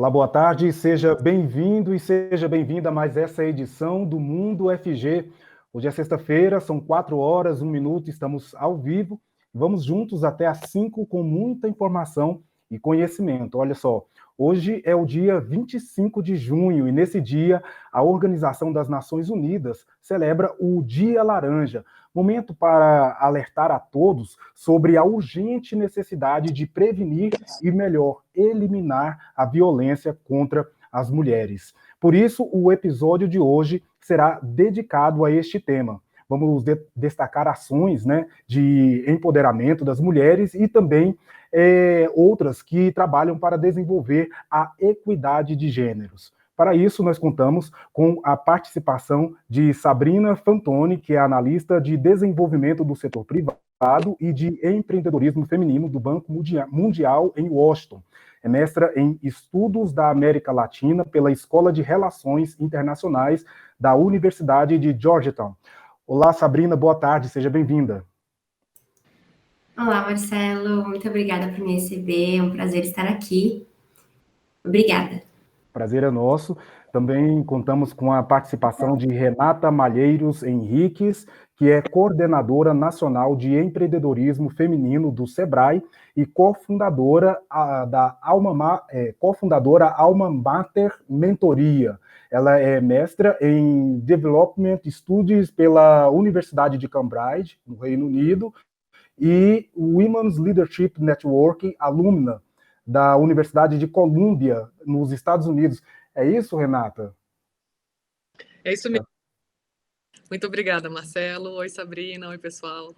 Olá, boa tarde, seja bem-vindo e seja bem-vinda a mais essa edição do Mundo FG. Hoje é sexta-feira, são 4 horas, 1 minuto, estamos ao vivo. Vamos juntos até às 5 com muita informação e conhecimento. Olha só, hoje é o dia 25 de junho e nesse dia a Organização das Nações Unidas celebra o Dia Laranja, momento para alertar a todos sobre a urgente necessidade de prevenir e, melhor, eliminar a violência contra as mulheres. Por isso, o episódio de hoje será dedicado a este tema. Vamos destacar ações, né, de empoderamento das mulheres e também outras que trabalham para desenvolver a equidade de gêneros. Para isso, nós contamos com a participação de Sabrina Fantoni, que é analista de desenvolvimento do setor privado e de empreendedorismo feminino do Banco Mundial em Washington. É mestra em Estudos da América Latina pela Escola de Relações Internacionais da Universidade de Georgetown. Olá, Sabrina, boa tarde, seja bem-vinda. Olá, Marcelo, muito obrigada por me receber, é um prazer estar aqui. Obrigada. Prazer é nosso. Também contamos com a participação de Renata Malheiros Henriques, que é coordenadora nacional de empreendedorismo feminino do Sebrae e cofundadora da Alma Mater Mentoria. Ela é mestra em Development Studies pela Universidade de Cambridge, no Reino Unido, e Women's Leadership Network, alumna da Universidade de Colômbia, nos Estados Unidos. É isso, Renata? É isso mesmo. Muito obrigada, Marcelo. Oi, Sabrina. Oi, pessoal.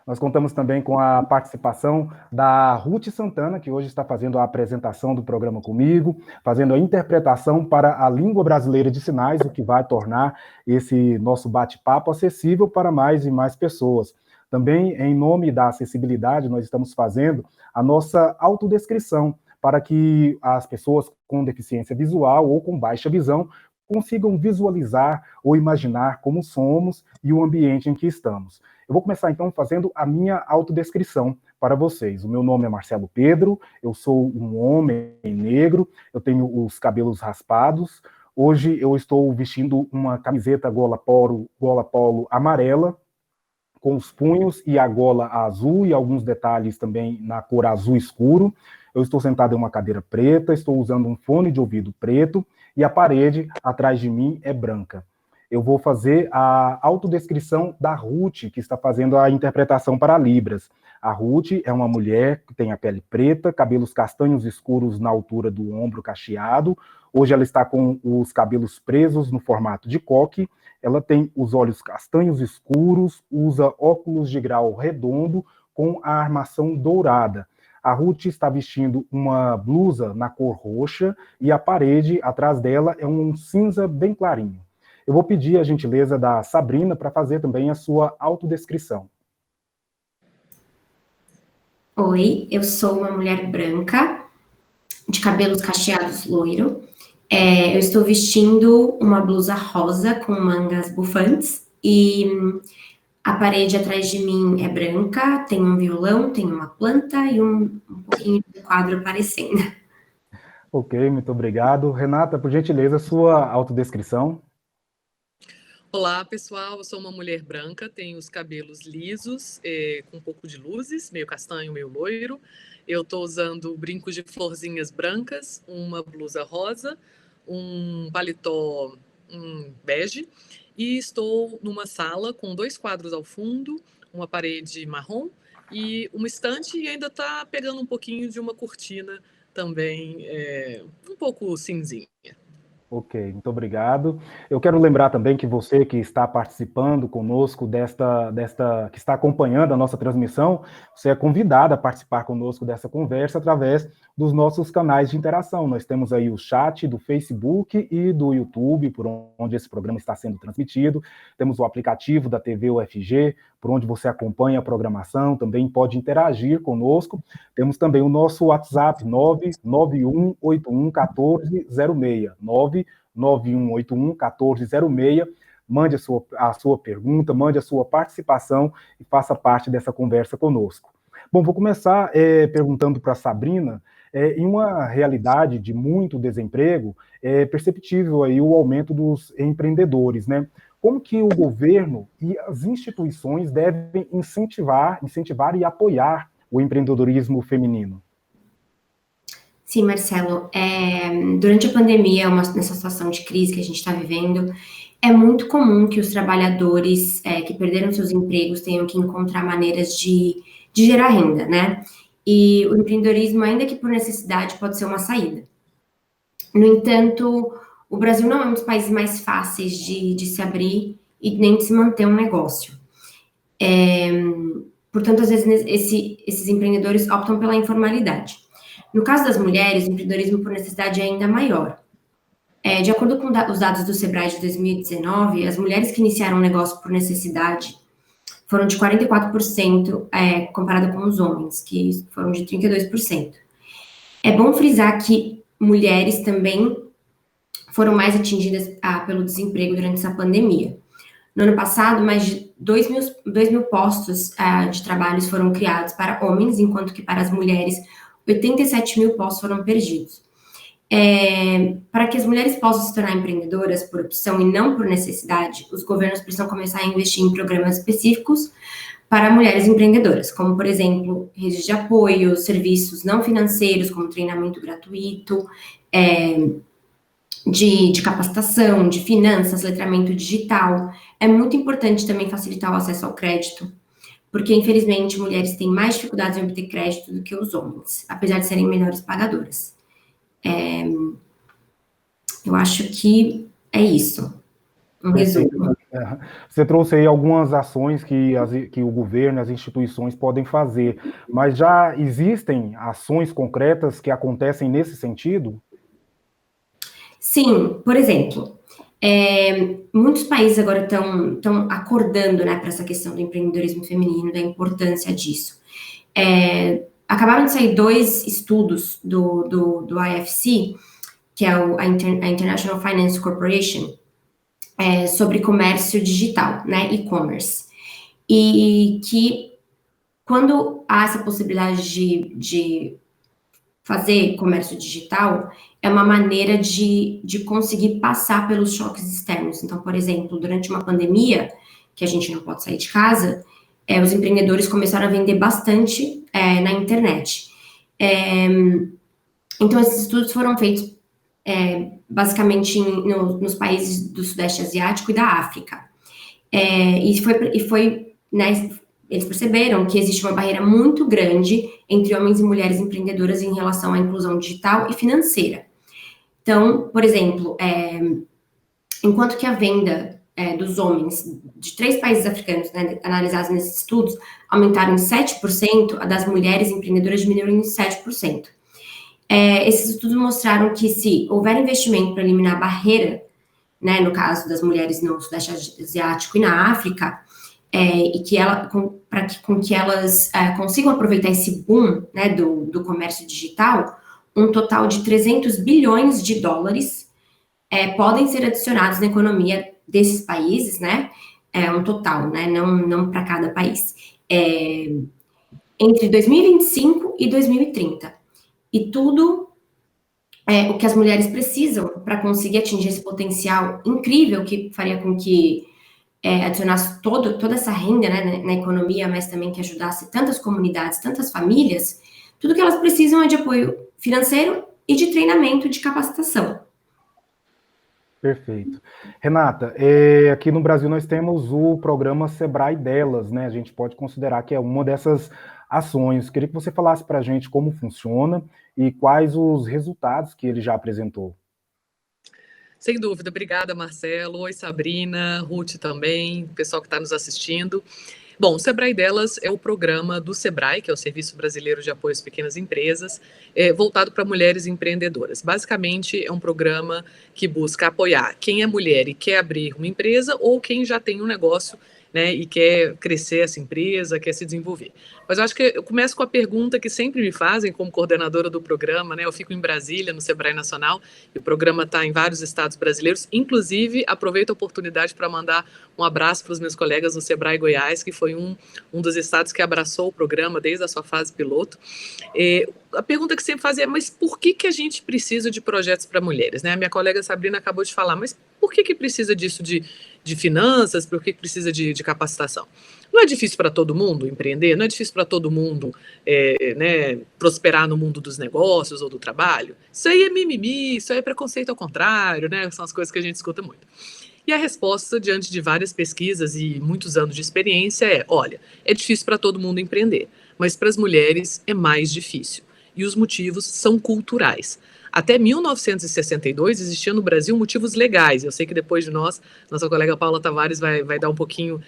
Nós contamos também com a participação da Ruth Santana, que hoje está fazendo a apresentação do programa comigo, fazendo a interpretação para a língua brasileira de sinais, o que vai tornar esse nosso bate-papo acessível para mais e mais pessoas. Também, em nome da acessibilidade, nós estamos fazendo a nossa autodescrição para que as pessoas com deficiência visual ou com baixa visão consigam visualizar ou imaginar como somos e o ambiente em que estamos. Eu vou começar, então, fazendo a minha autodescrição para vocês. O meu nome é Marcelo Pedro, eu sou um homem negro, eu tenho os cabelos raspados. Hoje eu estou vestindo uma camiseta gola polo amarela, com os punhos e a gola azul e alguns detalhes também na cor azul escuro. Eu estou sentado em uma cadeira preta, estou usando um fone de ouvido preto e a parede atrás de mim é branca. Eu vou fazer a autodescrição da Ruth, que está fazendo a interpretação para Libras. A Ruth é uma mulher que tem a pele preta, cabelos castanhos escuros na altura do ombro cacheado. Hoje ela está com os cabelos presos no formato de coque. Ela tem os olhos castanhos escuros, usa óculos de grau redondo com a armação dourada. A Ruth está vestindo uma blusa na cor roxa e a parede atrás dela é um cinza bem clarinho. Eu vou pedir a gentileza da Sabrina para fazer também a sua autodescrição. Oi, eu sou uma mulher branca, de cabelos cacheados loiro. Eu estou vestindo uma blusa rosa com mangas bufantes e a parede atrás de mim é branca, tem um violão, tem uma planta e um pouquinho de quadro aparecendo. Ok, muito obrigado. Renata, por gentileza, sua autodescrição. Olá, pessoal. Eu sou uma mulher branca, tenho os cabelos lisos, com um pouco de luzes, meio castanho, meio loiro. Eu estou usando brincos de florzinhas brancas, uma blusa rosa, um paletó bege, e estou numa sala com 2 quadros ao fundo, uma parede marrom e uma estante, e ainda está pegando um pouquinho de uma cortina também, um pouco cinzinha. Ok, muito obrigado. Eu quero lembrar também que você que está participando conosco que está acompanhando a nossa transmissão, você é convidado a participar conosco dessa conversa através dos nossos canais de interação. Nós temos aí o chat do Facebook e do YouTube, por onde esse programa está sendo transmitido. Temos o aplicativo da TV UFG, por onde você acompanha a programação, também pode interagir conosco. Temos também o nosso WhatsApp, 991811406, 991811406. Mande a sua pergunta, mande a sua participação e faça parte dessa conversa conosco. Bom, vou começar perguntando para a Sabrina, Em uma realidade de muito desemprego, é perceptível aí o aumento dos empreendedores, né? Como que o governo e as instituições devem incentivar e apoiar o empreendedorismo feminino? Sim, Marcelo. Durante a pandemia, nessa situação de crise que a gente está vivendo, é muito comum que os trabalhadores que perderam seus empregos tenham que encontrar maneiras de gerar renda, né? E o empreendedorismo, ainda que por necessidade, pode ser uma saída. No entanto, o Brasil não é um dos países mais fáceis de se abrir e nem de se manter um negócio. Portanto, às vezes, esses empreendedores optam pela informalidade. No caso das mulheres, o empreendedorismo por necessidade é ainda maior. De acordo com os dados do Sebrae de 2019, as mulheres que iniciaram um negócio por necessidade foram de 44%, comparado com os homens, que foram de 32%. É bom frisar que mulheres também foram mais atingidas pelo desemprego durante essa pandemia. No ano passado, mais de 2 mil postos de trabalho foram criados para homens, enquanto que para as mulheres, 87 mil postos foram perdidos. Para que as mulheres possam se tornar empreendedoras por opção e não por necessidade, os governos precisam começar a investir em programas específicos para mulheres empreendedoras, como, por exemplo, redes de apoio, serviços não financeiros, como treinamento gratuito, de capacitação, de finanças, letramento digital. É muito importante também facilitar o acesso ao crédito, porque, infelizmente, mulheres têm mais dificuldades em obter crédito do que os homens, apesar de serem melhores pagadoras. Eu acho que é isso. Um resumo. Você trouxe aí algumas ações que o governo e as instituições podem fazer, mas já existem ações concretas que acontecem nesse sentido? Sim, por exemplo, muitos países agora estão acordando, né, para essa questão do empreendedorismo feminino, da importância disso. Acabaram de sair 2 estudos do IFC, que é a International Finance Corporation, sobre comércio digital, né, e-commerce. E que, quando há essa possibilidade de fazer comércio digital, é uma maneira de conseguir passar pelos choques externos. Então, por exemplo, durante uma pandemia, que a gente não pode sair de casa, os empreendedores começaram a vender bastante na internet. Então, esses estudos foram feitos basicamente nos países do Sudeste Asiático e da África. Né, eles perceberam que existe uma barreira muito grande entre homens e mulheres empreendedoras em relação à inclusão digital e financeira. Então, por exemplo, enquanto que a venda dos homens de 3 países africanos, né, analisados nesses estudos, aumentaram em 7%, a das mulheres empreendedoras diminuíram em 7%. Esses estudos mostraram que se houver investimento para eliminar a barreira, né, no caso das mulheres no Sudeste Asiático e na África, e que que elas consigam aproveitar esse boom, né, do comércio digital, um total de 300 bilhões de dólares podem ser adicionados na economia desses países, né, um total, né, não para cada país, entre 2025 e 2030. E tudo o que as mulheres precisam para conseguir atingir esse potencial incrível que faria com que adicionasse toda essa renda, né, na economia, mas também que ajudasse tantas comunidades, tantas famílias, tudo que elas precisam é de apoio financeiro e de treinamento, de capacitação. Perfeito. Renata, aqui no Brasil nós temos o programa Sebrae Delas, né? A gente pode considerar que é uma dessas ações. Queria que você falasse para a gente como funciona e quais os resultados que ele já apresentou. Sem dúvida. Obrigada, Marcelo. Oi, Sabrina, Ruth também, pessoal que está nos assistindo. Bom, o Sebrae Delas é o programa do Sebrae, que é o Serviço Brasileiro de Apoio às Pequenas Empresas, voltado para mulheres empreendedoras. Basicamente, é um programa que busca apoiar quem é mulher e quer abrir uma empresa ou quem já tem um negócio, né, e quer crescer essa empresa, quer se desenvolver. Mas eu acho que eu começo com a pergunta que sempre me fazem como coordenadora do programa, né? Eu fico em Brasília, no Sebrae Nacional, e o programa está em vários estados brasileiros. Inclusive, aproveito a oportunidade para mandar Um abraço para os meus colegas do Sebrae Goiás, que foi um dos estados que abraçou o programa desde a sua fase piloto. A pergunta que sempre fazia é, mas por que a gente precisa de projetos para mulheres? Né? A minha colega Sabrina acabou de falar, mas por que precisa disso de finanças, por que precisa de capacitação? Não é difícil para todo mundo empreender? Não é difícil para todo mundo prosperar no mundo dos negócios ou do trabalho? Isso aí é mimimi, isso aí é preconceito ao contrário, né? São as coisas que a gente escuta muito. E a resposta, diante de várias pesquisas e muitos anos de experiência, é: olha, é difícil para todo mundo empreender, mas para as mulheres é mais difícil. E os motivos são culturais. Até 1962 existiam no Brasil motivos legais. Eu sei que depois de nós, nossa colega Paula Tavares vai dar um pouquinho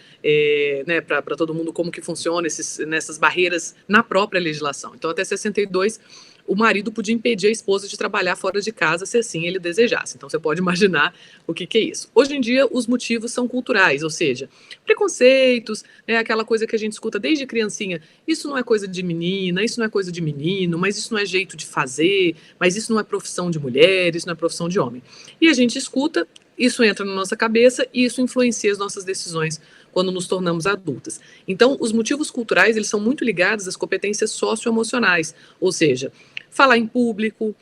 para todo mundo como que funciona nessas barreiras na própria legislação. Então, até 62, o marido podia impedir a esposa de trabalhar fora de casa se assim ele desejasse. Então, você pode imaginar o que é isso. Hoje em dia, os motivos são culturais, ou seja, preconceitos, aquela coisa que a gente escuta desde criancinha. Isso não é coisa de menina, isso não é coisa de menino, mas isso não é jeito de fazer, mas isso não é profissão de mulher, isso não é profissão de homem. E a gente escuta, isso entra na nossa cabeça e isso influencia as nossas decisões quando nos tornamos adultas. Então, os motivos culturais, eles são muito ligados às competências socioemocionais, ou seja, falar em público,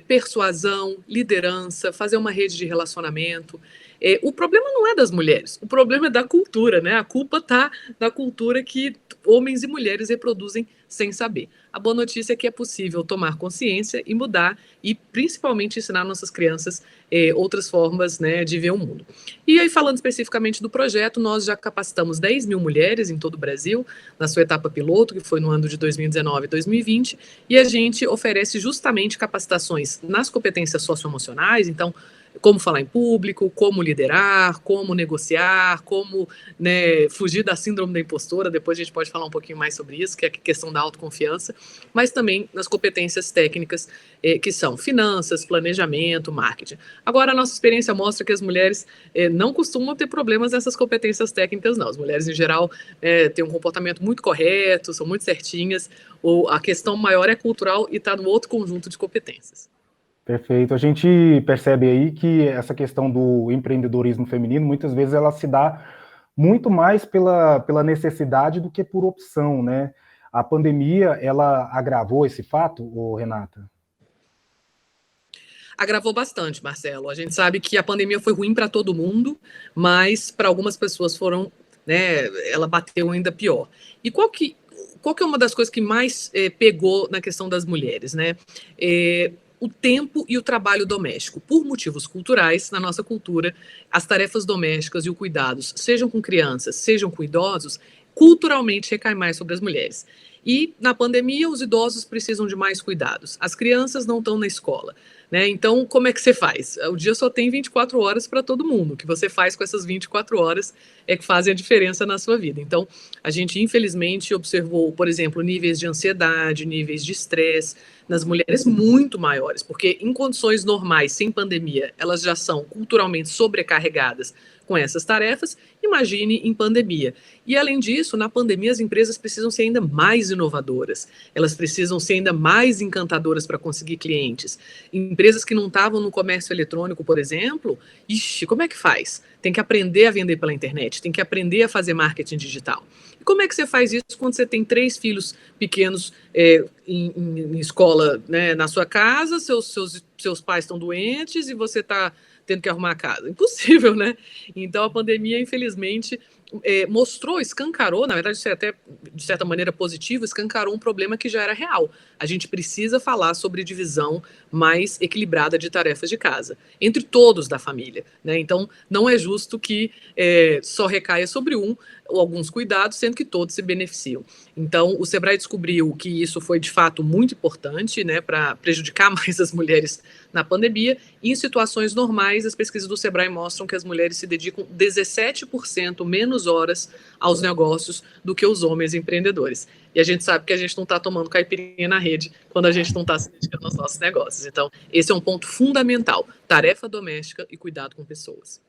persuasão, liderança, fazer uma rede de relacionamento. O problema não é das mulheres, o problema é da cultura, né? A culpa está na cultura que homens e mulheres reproduzem sem saber. A boa notícia é que é possível tomar consciência e mudar e principalmente ensinar nossas crianças outras formas, né, de ver o mundo. E aí, falando especificamente do projeto, nós já capacitamos 10 mil mulheres em todo o Brasil, na sua etapa piloto, que foi no ano de 2019 e 2020, e a gente oferece justamente capacitações nas competências socioemocionais, então, como falar em público, como liderar, como negociar, como, né, fugir da síndrome da impostora. Depois a gente pode falar um pouquinho mais sobre isso, que é a questão da autoconfiança, mas também nas competências técnicas, que são finanças, planejamento, marketing. Agora, a nossa experiência mostra que as mulheres não costumam ter problemas nessas competências técnicas, não. As mulheres, em geral, têm um comportamento muito correto, são muito certinhas. A questão maior é cultural e está no outro conjunto de competências. Perfeito. A gente percebe aí que essa questão do empreendedorismo feminino, muitas vezes ela se dá muito mais pela necessidade do que por opção, né? A pandemia, ela agravou esse fato, Renata? Agravou bastante, Marcelo. A gente sabe que a pandemia foi ruim para todo mundo, mas para algumas pessoas ela bateu ainda pior. E qual que é uma das coisas que mais pegou na questão das mulheres, né? O tempo e o trabalho doméstico. Por motivos culturais, na nossa cultura, as tarefas domésticas e os cuidados, sejam com crianças, sejam com idosos, culturalmente recai mais sobre as mulheres. E na pandemia, os idosos precisam de mais cuidados. As crianças não estão na escola, né? Então, como é que você faz? O dia só tem 24 horas para todo mundo. O que você faz com essas 24 horas é que fazem a diferença na sua vida. Então, a gente, infelizmente, observou, por exemplo, níveis de ansiedade, níveis de estresse nas mulheres muito maiores, porque em condições normais, sem pandemia, elas já são culturalmente sobrecarregadas com essas tarefas, imagine em pandemia. E, além disso, na pandemia, as empresas precisam ser ainda mais inovadoras, elas precisam ser ainda mais encantadoras para conseguir clientes. Empresas que não estavam no comércio eletrônico, por exemplo, como é que faz? Tem que aprender a vender pela internet, tem que aprender a fazer marketing digital. E como é que você faz isso quando você tem 3 filhos pequenos em escola, né, na sua casa, seus pais estão doentes e você está tendo que arrumar a casa? Impossível, né? Então, a pandemia, infelizmente, escancarou, na verdade, isso é até, de certa maneira, positivo, escancarou um problema que já era real. A gente precisa falar sobre divisão mais equilibrada de tarefas de casa, entre todos da família, né? Então, não é justo que só recaia sobre um ou alguns cuidados, sendo que todos se beneficiam. Então, o Sebrae descobriu que isso foi, de fato, muito importante, né, para prejudicar mais as mulheres na pandemia. E em situações normais, as pesquisas do Sebrae mostram que as mulheres se dedicam 17% menos horas aos negócios do que os homens empreendedores. E a gente sabe que a gente não está tomando caipirinha na rede quando a gente não está se dedicando aos nossos negócios. Então, esse é um ponto fundamental: tarefa doméstica e cuidado com pessoas.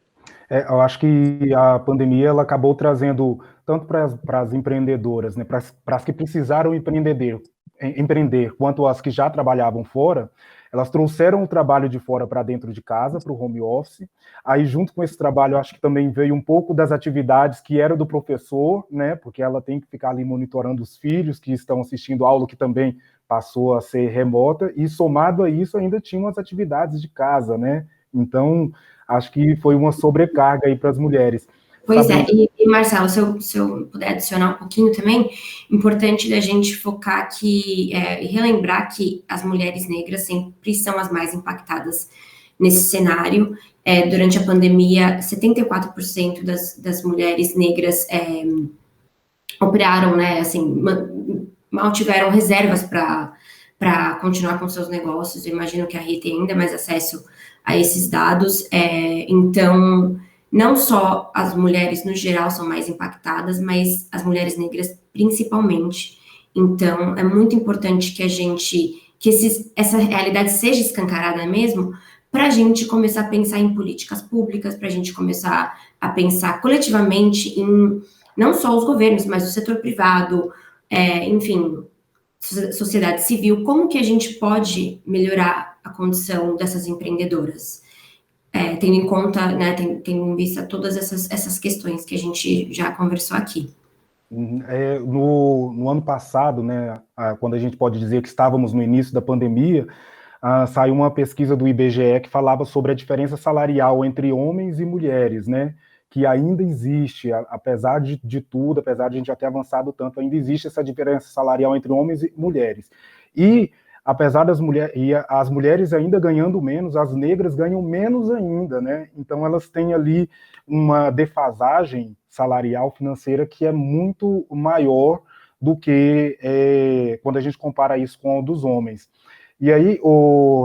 Eu acho que a pandemia ela acabou trazendo, tanto para as empreendedoras, né, para as que precisaram empreender, quanto as que já trabalhavam fora, Elas trouxeram o trabalho de fora para dentro de casa, para o home office. Aí, junto com esse trabalho, acho que também veio um pouco das atividades que era do professor, né? Porque ela tem que ficar ali monitorando os filhos que estão assistindo aula, que também passou a ser remota, e somado a isso ainda tinham as atividades de casa, né? Então, acho que foi uma sobrecarga aí para as mulheres. Pois é, e Marcelo, se eu puder adicionar um pouquinho também, importante da gente focar aqui e relembrar que as mulheres negras sempre são as mais impactadas nesse cenário. Durante a pandemia, 74% das mulheres negras operaram, né, assim, mal tiveram reservas para continuar com seus negócios. Eu imagino que a Rita tem ainda mais acesso a esses dados. Então, não só as mulheres no geral são mais impactadas, mas as mulheres negras principalmente. Então, é muito importante que essa realidade seja escancarada mesmo, para a gente começar a pensar em políticas públicas, para a gente começar a pensar coletivamente em não só os governos, mas o setor privado, enfim, sociedade civil, como que a gente pode melhorar a condição dessas empreendedoras, tendo em conta, né, tendo em vista todas essas questões que a gente já conversou aqui. No ano passado, né, quando a gente pode dizer que estávamos no início da pandemia, saiu uma pesquisa do IBGE que falava sobre a diferença salarial entre homens e mulheres, né? Que ainda existe, apesar de tudo, apesar de a gente já ter avançado tanto, ainda existe essa diferença salarial entre homens e mulheres. E, apesar das mulheres, e as mulheres ainda ganhando menos, as negras ganham menos ainda, né? Então, elas têm ali uma defasagem salarial financeira que é muito maior do que quando a gente compara isso com o dos homens. E aí,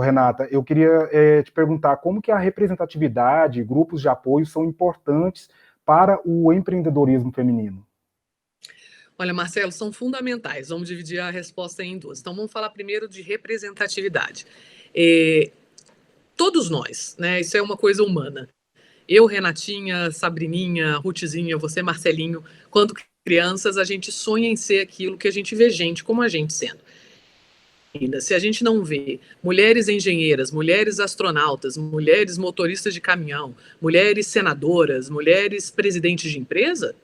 Renata, eu queria te perguntar como que a representatividade, grupos de apoio são importantes para o empreendedorismo feminino. Olha, Marcelo, são fundamentais. Vamos dividir a resposta em duas. Então, vamos falar primeiro de representatividade. Todos nós, né? Isso é uma coisa humana. Eu, Renatinha, Sabrininha, Ruthzinha, você, Marcelinho, quando crianças, a gente sonha em ser aquilo que a gente vê gente como a gente sendo. Se a gente não vê mulheres engenheiras, mulheres astronautas, mulheres motoristas de caminhão, mulheres senadoras, mulheres presidentes de empresa,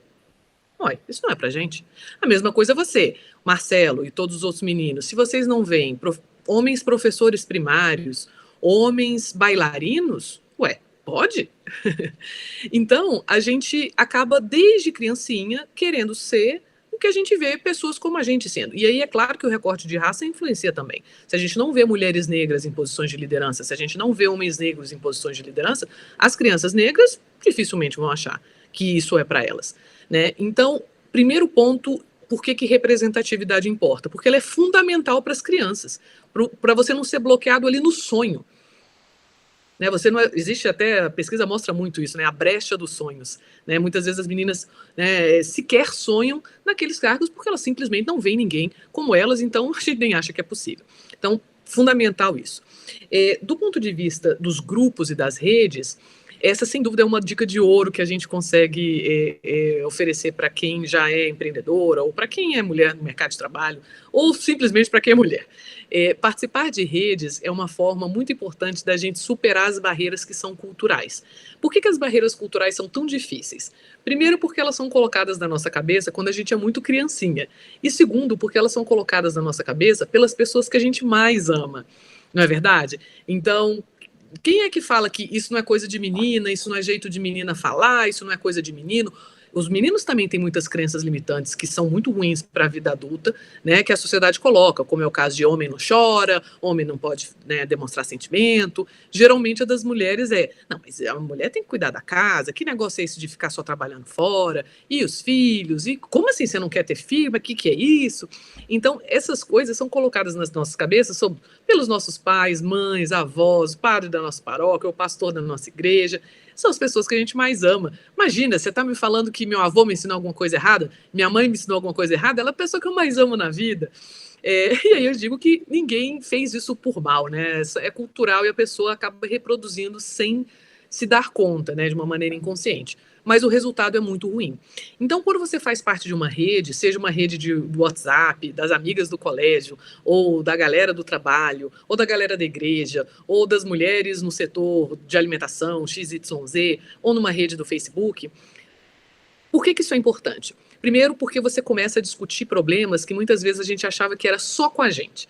isso não é pra gente. A mesma coisa você, Marcelo e todos os outros meninos. Se vocês não veem homens professores primários, homens bailarinos, pode? Então, a gente acaba desde criancinha querendo ser o que a gente vê pessoas como a gente sendo. E aí é claro que o recorte de raça influencia também. Se a gente não vê mulheres negras em posições de liderança, se a gente não vê homens negros em posições de liderança, as crianças negras dificilmente vão achar que isso é para elas, né? Então, primeiro ponto, por que representatividade importa? Porque ela é fundamental para as crianças, para você não ser bloqueado ali no sonho. Né, existe até, a pesquisa mostra muito isso, né, a brecha dos sonhos, né, muitas vezes as meninas, né, sequer sonham naqueles cargos porque elas simplesmente não veem ninguém como elas, então a gente nem acha que é possível. Então, fundamental isso. Do ponto de vista dos grupos e das redes, essa sem dúvida é uma dica de ouro que a gente consegue oferecer para quem já é empreendedora, ou para quem é mulher no mercado de trabalho, ou simplesmente para quem é mulher. Participar de redes é uma forma muito importante da gente superar as barreiras que são culturais. Por que as barreiras culturais são tão difíceis? Primeiro, porque elas são colocadas na nossa cabeça quando a gente é muito criancinha. E segundo, porque elas são colocadas na nossa cabeça pelas pessoas que a gente mais ama. Não é verdade? Então, quem é que fala que isso não é coisa de menina, isso não é jeito de menina falar, isso não é coisa de menino? Os meninos também têm muitas crenças limitantes que são muito ruins para a vida adulta, né, que a sociedade coloca, como é o caso de homem não chora, homem não pode, né, demonstrar sentimento. Geralmente a das mulheres não, mas a mulher tem que cuidar da casa, que negócio é esse de ficar só trabalhando fora? E os filhos? E como assim você não quer ter filho? Mas que é isso? Então, essas coisas são colocadas nas nossas cabeças pelos nossos pais, mães, avós, o padre da nossa paróquia, o pastor da nossa igreja. São as pessoas que a gente mais ama. Imagina, você está me falando que meu avô me ensinou alguma coisa errada, minha mãe me ensinou alguma coisa errada, ela é a pessoa que eu mais amo na vida. E aí eu digo que ninguém fez isso por mal, né? É cultural e a pessoa acaba reproduzindo sem se dar conta, né, de uma maneira inconsciente. mas o resultado é muito ruim. Então, quando você faz parte de uma rede, seja uma rede do WhatsApp, das amigas do colégio, ou da galera do trabalho, ou da galera da igreja, ou das mulheres no setor de alimentação, XYZ, ou numa rede do Facebook, por que isso é importante? Primeiro, porque você começa a discutir problemas que muitas vezes a gente achava que era só com a gente.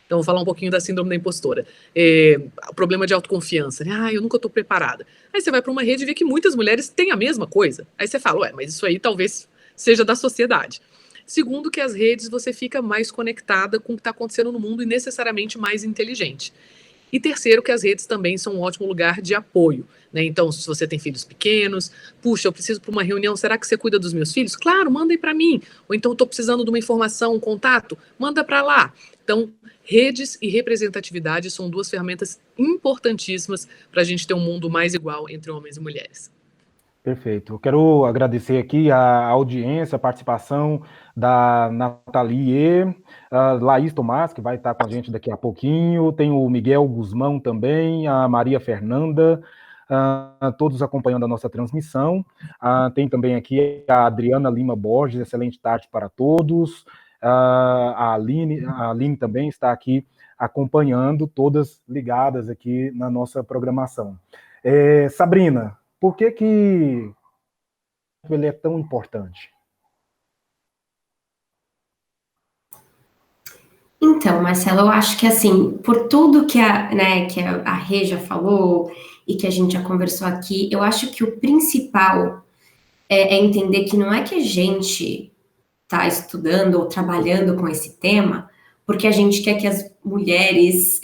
Então, vou falar um pouquinho da síndrome da impostora. O problema de autoconfiança, né? Eu nunca estou preparada. Aí você vai para uma rede e vê que muitas mulheres têm a mesma coisa. Aí você fala, mas isso aí talvez seja da sociedade. Segundo, que as redes você fica mais conectada com o que está acontecendo no mundo e necessariamente mais inteligente. E terceiro, que as redes também são um ótimo lugar de apoio, né? Então, se você tem filhos pequenos, puxa, eu preciso para uma reunião, será que você cuida dos meus filhos? Claro, manda aí para mim. Ou então, estou precisando de uma informação, um contato, manda para lá. Então, redes e representatividade são duas ferramentas importantíssimas para a gente ter um mundo mais igual entre homens e mulheres. Perfeito. Eu quero agradecer aqui a audiência, a participação da Nathalie, Laís Tomás, que vai estar com a gente daqui a pouquinho, tem o Miguel Guzmão também, a Maria Fernanda, todos acompanhando a nossa transmissão. Tem também aqui a Adriana Lima Borges, excelente tarde para todos. A Aline também está aqui acompanhando, todas ligadas aqui na nossa programação. Sabrina, por que ele é tão importante? Então, Marcelo, eu acho que assim, por tudo que a Rê já falou e que a gente já conversou aqui, eu acho que o principal é entender que não é que a gente está estudando ou trabalhando com esse tema porque a gente quer que as mulheres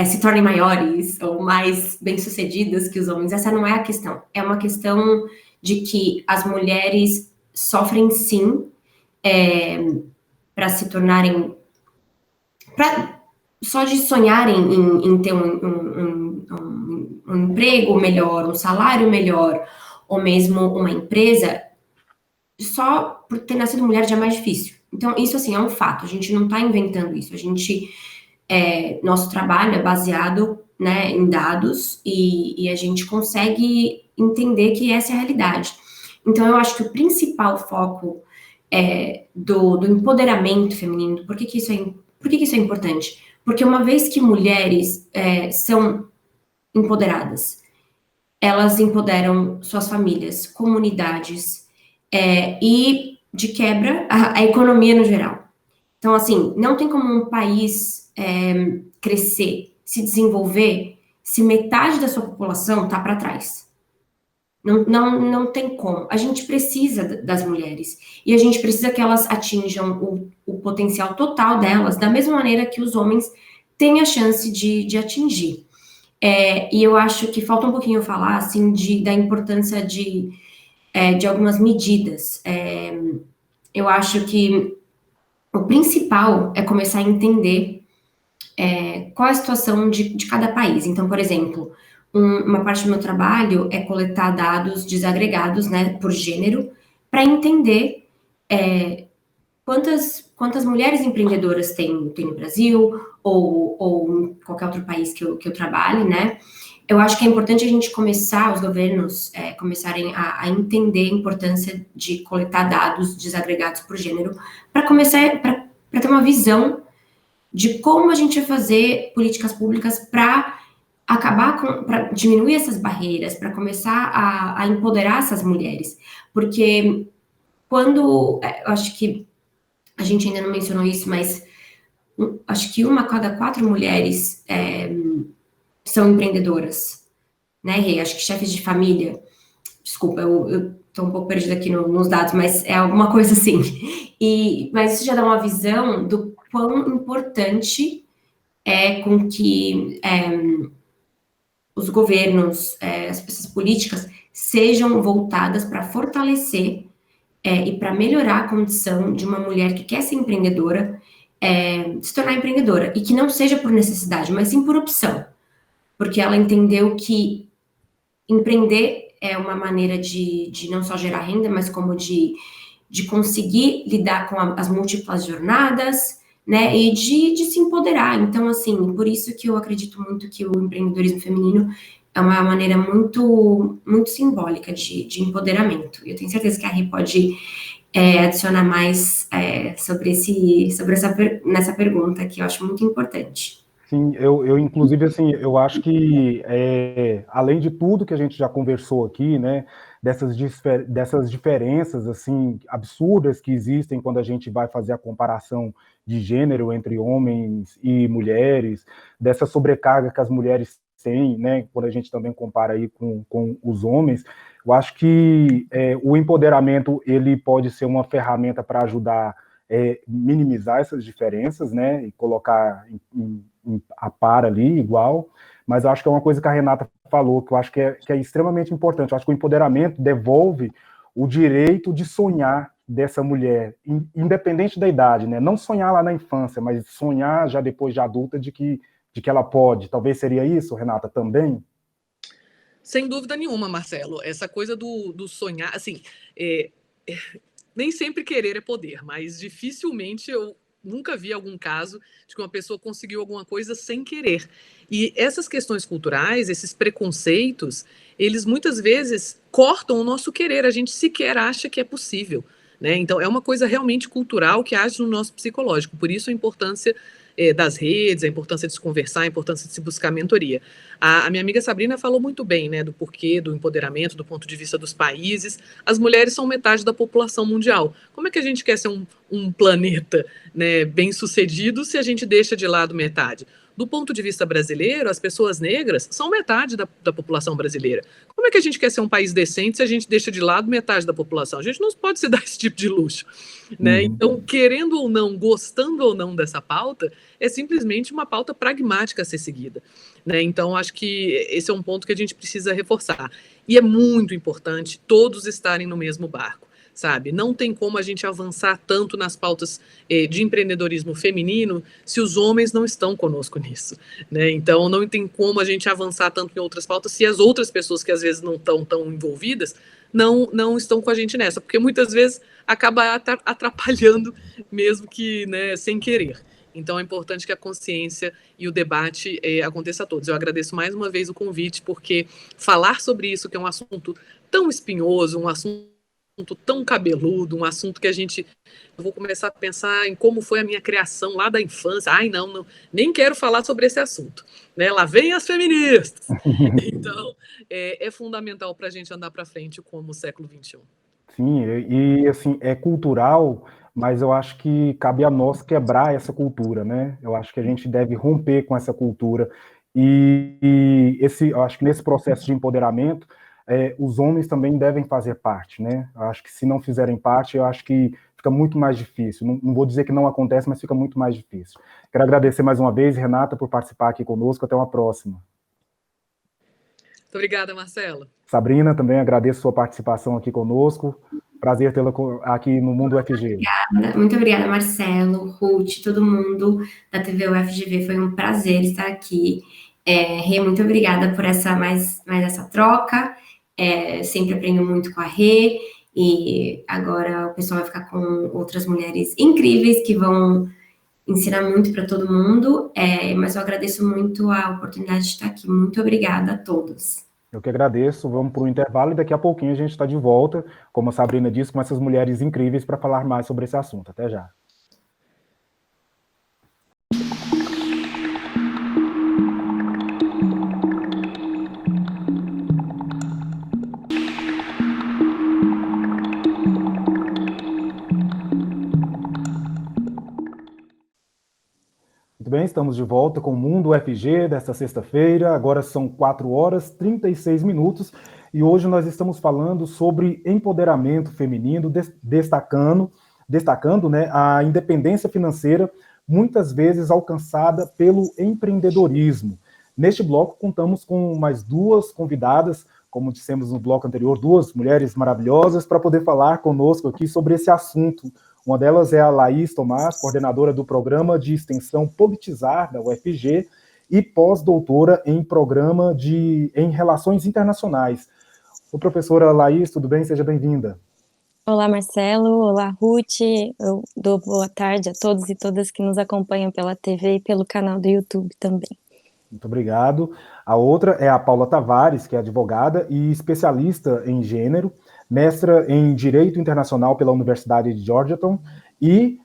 se tornem maiores ou mais bem-sucedidas que os homens. Essa não é a questão. É uma questão de que as mulheres sofrem, sim, para se tornarem... só de sonharem em ter um emprego melhor, um salário melhor, ou mesmo uma empresa, só por ter nascido mulher já é mais difícil. Então, isso, assim, é um fato. A gente não está inventando isso. Nosso trabalho é baseado, né, em dados e a gente consegue entender que essa é a realidade. Então, eu acho que o principal foco do empoderamento feminino, por que isso é importante? Porque uma vez que mulheres são empoderadas, elas empoderam suas famílias, comunidades e, de quebra, a economia no geral. Então, assim, não tem como um país crescer, se desenvolver, se metade da sua população está para trás. Não tem como. A gente precisa das mulheres. E a gente precisa que elas atinjam o potencial total delas, da mesma maneira que os homens têm a chance de atingir. E eu acho que falta um pouquinho falar, assim, da importância de algumas medidas. Eu acho que o principal é começar a entender qual é a situação de cada país. Então, por exemplo, uma parte do meu trabalho é coletar dados desagregados, né, por gênero, para entender quantas mulheres empreendedoras tem no Brasil ou em qualquer outro país que eu trabalhe, né? Eu acho que é importante a gente os governos começarem a entender a importância de coletar dados desagregados por gênero para ter uma visão de como a gente vai fazer políticas públicas para para diminuir essas barreiras, para começar a empoderar essas mulheres. Porque eu acho que a gente ainda não mencionou isso, mas acho que 1 a cada 4 mulheres são empreendedoras, né, Rê? Acho que chefes de família, desculpa, eu estou um pouco perdida aqui nos dados, mas é alguma coisa assim. Mas isso já dá uma visão do quão importante é com que os governos, essas políticas sejam voltadas para fortalecer e para melhorar a condição de uma mulher que quer ser empreendedora, se tornar empreendedora, e que não seja por necessidade, mas sim por opção, porque ela entendeu que empreender é uma maneira de não só gerar renda, mas como de conseguir lidar com as múltiplas jornadas, né, e de se empoderar. Então, assim, por isso que eu acredito muito que o empreendedorismo feminino é uma maneira muito, muito simbólica de empoderamento. Eu tenho certeza que a Rê pode adicionar mais nessa pergunta, que eu acho muito importante. Sim, eu inclusive, assim, eu acho que, além de tudo que a gente já conversou aqui, né, dessas diferenças, assim, absurdas que existem quando a gente vai fazer a comparação de gênero entre homens e mulheres, dessa sobrecarga que as mulheres têm, né, quando a gente também compara aí com os homens, eu acho que o empoderamento, ele pode ser uma ferramenta para ajudar minimizar essas diferenças, né, e colocar a par ali, igual, mas eu acho que é uma coisa que a Renata falou, que eu acho que é extremamente importante. Eu acho que o empoderamento devolve o direito de sonhar dessa mulher, independente da idade, né? Não sonhar lá na infância, mas sonhar já depois de adulta de que ela pode. Talvez seria isso, Renata, também? Sem dúvida nenhuma, Marcelo. Essa coisa do sonhar, assim, nem sempre querer é poder, mas dificilmente eu nunca vi algum caso de que uma pessoa conseguiu alguma coisa sem querer. E essas questões culturais, esses preconceitos, eles muitas vezes cortam o nosso querer, a gente sequer acha que é possível. Né? Então, é uma coisa realmente cultural que age no nosso psicológico. Por isso, a importância das redes, a importância de se conversar, a importância de se buscar mentoria. A minha amiga Sabrina falou muito bem, né, do porquê do empoderamento, do ponto de vista dos países. As mulheres são metade da população mundial. Como é que a gente quer ser um planeta, né, bem sucedido se a gente deixa de lado metade? Do ponto de vista brasileiro, as pessoas negras são metade da população brasileira. Como é que a gente quer ser um país decente se a gente deixa de lado metade da população? A gente não pode se dar esse tipo de luxo. Né? Então, querendo ou não, gostando ou não dessa pauta, é simplesmente uma pauta pragmática a ser seguida. Né? Então, acho que esse é um ponto que a gente precisa reforçar. E é muito importante todos estarem no mesmo barco. Sabe? Não tem como a gente avançar tanto nas pautas de empreendedorismo feminino se os homens não estão conosco nisso. Né? Então, não tem como a gente avançar tanto em outras pautas se as outras pessoas que às vezes não estão tão envolvidas não estão com a gente nessa, porque muitas vezes acaba atrapalhando mesmo que, né, sem querer. Então, é importante que a consciência e o debate aconteça a todos. Eu agradeço mais uma vez o convite, porque falar sobre isso, que é um assunto tão espinhoso, um assunto tão cabeludo, um assunto que eu vou começar a pensar em como foi a minha criação lá da infância. Ai, não, nem quero falar sobre esse assunto. Né? Lá vem as feministas. Então, é fundamental para a gente andar para frente como o século XXI. Sim, e assim, é cultural, mas eu acho que cabe a nós quebrar essa cultura, né? Eu acho que a gente deve romper com essa cultura. Eu acho que nesse processo de empoderamento, os homens também devem fazer parte, né? Eu acho que se não fizerem parte, eu acho que fica muito mais difícil. Não vou dizer que não acontece, mas fica muito mais difícil. Quero agradecer mais uma vez, Renata, por participar aqui conosco. Até uma próxima. Muito obrigada, Marcelo. Sabrina, também agradeço sua participação aqui conosco. Prazer tê-la aqui no Mundo UFG. Muito obrigada, Marcelo, Ruth, todo mundo da TV UFGV. Foi um prazer estar aqui. Rê, muito obrigada por mais essa troca. Sempre aprendo muito com a Rê. E agora o pessoal vai ficar com outras mulheres incríveis que vão ensinar muito para todo mundo. Mas eu agradeço muito a oportunidade de estar aqui. Muito obrigada a todos. Eu que agradeço. Vamos para o intervalo e daqui a pouquinho a gente está de volta, como a Sabrina disse, com essas mulheres incríveis para falar mais sobre esse assunto. Até já. Muito bem, estamos de volta com o Mundo UFG desta sexta-feira. Agora são 4h36 e hoje nós estamos falando sobre empoderamento feminino, destacando, né, a independência financeira, muitas vezes alcançada pelo empreendedorismo. Neste bloco, contamos com mais duas convidadas, como dissemos no bloco anterior, duas mulheres maravilhosas, para poder falar conosco aqui sobre esse assunto. Uma delas é a Laís Tomás, coordenadora do programa de extensão Politizar da UFG e pós-doutora em programa em Relações Internacionais. Ô, professora Laís, tudo bem? Seja bem-vinda. Olá, Marcelo. Olá, Ruth. Eu dou boa tarde a todos e todas que nos acompanham pela TV e pelo canal do YouTube também. Muito obrigado. A outra é a Paula Tavares, que é advogada e especialista em gênero, mestra em Direito Internacional pela Universidade de Georgetown e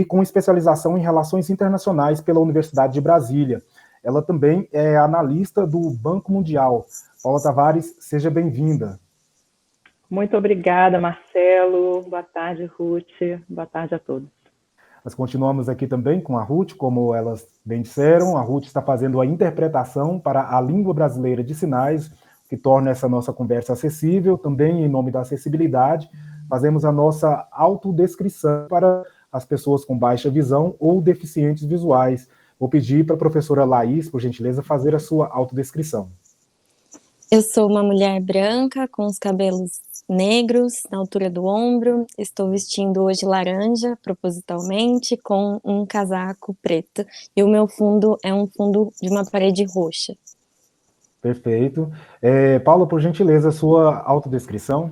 com especialização em Relações Internacionais pela Universidade de Brasília. Ela também é analista do Banco Mundial. Paula Tavares, seja bem-vinda. Muito obrigada, Marcelo. Boa tarde, Ruth. Boa tarde a todos. Nós continuamos aqui também com a Ruth, como elas bem disseram. A Ruth está fazendo a interpretação para a língua brasileira de sinais, que torna essa nossa conversa acessível. Também, em nome da acessibilidade, fazemos a nossa autodescrição para as pessoas com baixa visão ou deficientes visuais. Vou pedir para a professora Laís, por gentileza, fazer a sua autodescrição. Eu sou uma mulher branca, com os cabelos negros, na altura do ombro. Estou vestindo hoje laranja, propositalmente, com um casaco preto. E o meu fundo é um fundo de uma parede roxa. Perfeito. Paula, por gentileza, sua autodescrição.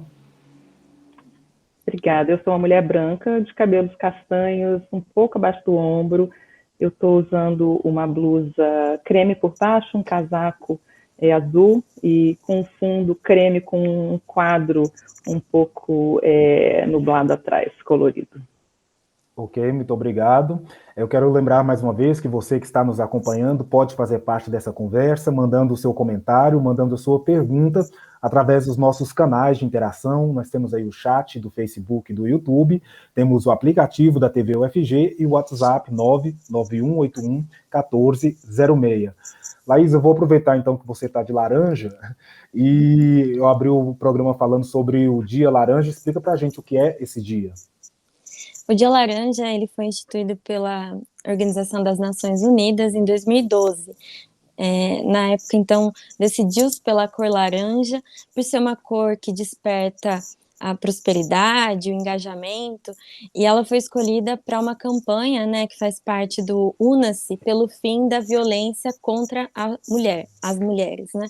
Obrigada. Eu sou uma mulher branca, de cabelos castanhos, um pouco abaixo do ombro. Eu estou usando uma blusa creme por baixo, um casaco azul e com fundo creme com um quadro um pouco nublado atrás, colorido. Ok, muito obrigado. Eu quero lembrar mais uma vez que você que está nos acompanhando pode fazer parte dessa conversa, mandando o seu comentário, mandando a sua pergunta através dos nossos canais de interação. Nós temos aí o chat do Facebook e do YouTube, temos o aplicativo da TV UFG e o WhatsApp 991811406. Laís, eu vou aproveitar então que você está de laranja e eu abri o programa falando sobre o Dia Laranja. Explica para a gente o que é esse dia. O Dia Laranja ele foi instituído pela Organização das Nações Unidas em 2012. Na época, então, decidiu-se pela cor laranja, por ser uma cor que desperta a prosperidade, o engajamento, e ela foi escolhida para uma campanha, né, que faz parte do Una-se pelo fim da violência contra a mulher, as mulheres, né,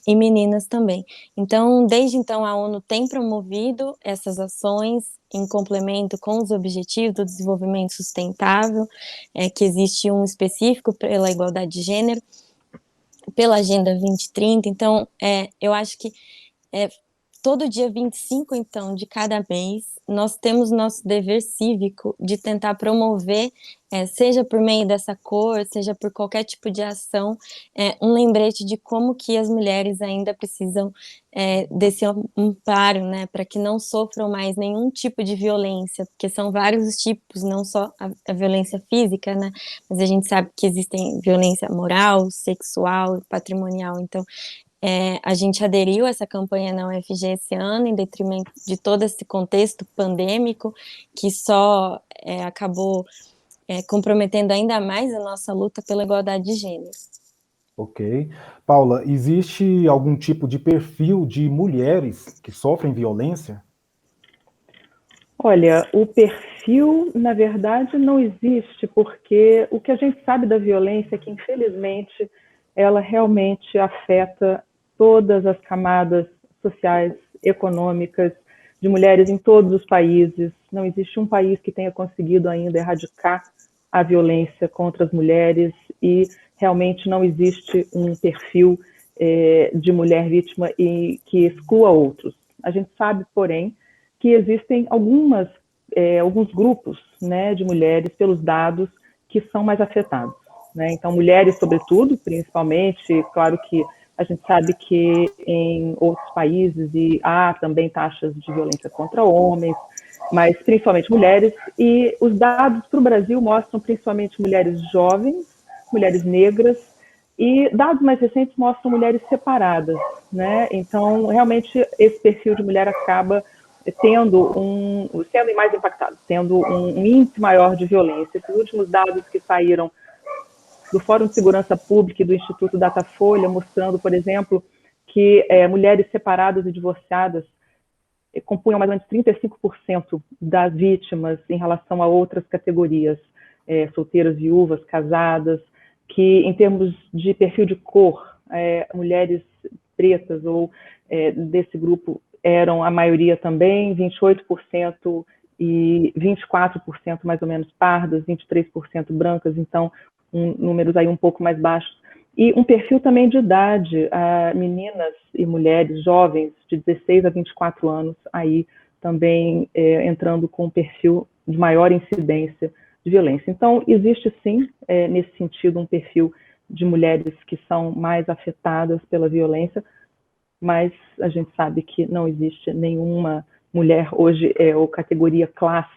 e meninas também. Então, desde então, a ONU tem promovido essas ações em complemento com os objetivos do desenvolvimento sustentável, que existe um específico pela igualdade de gênero, pela Agenda 2030, então, eu acho que todo dia 25, então, de cada mês, nós temos nosso dever cívico de tentar promover, seja por meio dessa cor, seja por qualquer tipo de ação, um lembrete de como que as mulheres ainda precisam desse amparo, né, para que não sofram mais nenhum tipo de violência, porque são vários os tipos, não só a violência física, né, mas a gente sabe que existem violência moral, sexual e patrimonial, então, a gente aderiu a essa campanha na UFG esse ano, em detrimento de todo esse contexto pandêmico, que só acabou comprometendo ainda mais a nossa luta pela igualdade de gênero. Ok. Paula, existe algum tipo de perfil de mulheres que sofrem violência? Olha, o perfil, na verdade, não existe, porque o que a gente sabe da violência é que, infelizmente, ela realmente afeta todas as camadas sociais, econômicas, de mulheres em todos os países. Não existe um país que tenha conseguido ainda erradicar a violência contra as mulheres e realmente não existe um perfil de mulher vítima e que exclua outros. A gente sabe, porém, que existem alguns grupos, né, de mulheres, pelos dados, que são mais afetados, né? Então, mulheres, sobretudo, principalmente, claro que a gente sabe que em outros países há também taxas de violência contra homens, mas principalmente mulheres, e os dados para o Brasil mostram principalmente mulheres jovens, mulheres negras, e dados mais recentes mostram mulheres separadas, né? Então, realmente, esse perfil de mulher acaba sendo mais impactado, tendo um índice maior de violência. Esses últimos dados que saíram do Fórum de Segurança Pública e do Instituto Datafolha, mostrando, por exemplo, que mulheres separadas e divorciadas compunham mais ou menos 35% das vítimas em relação a outras categorias, solteiras, viúvas, casadas, que em termos de perfil de cor, mulheres pretas ou desse grupo eram a maioria também, 28% e 24% mais ou menos pardas, 23% brancas, então números aí um pouco mais baixos, E um perfil também de idade, meninas e mulheres jovens de 16 a 24 anos, aí também entrando com um perfil de maior incidência de violência. Então, existe sim, nesse sentido, um perfil de mulheres que são mais afetadas pela violência, mas a gente sabe que não existe nenhuma mulher hoje, ou categoria classe,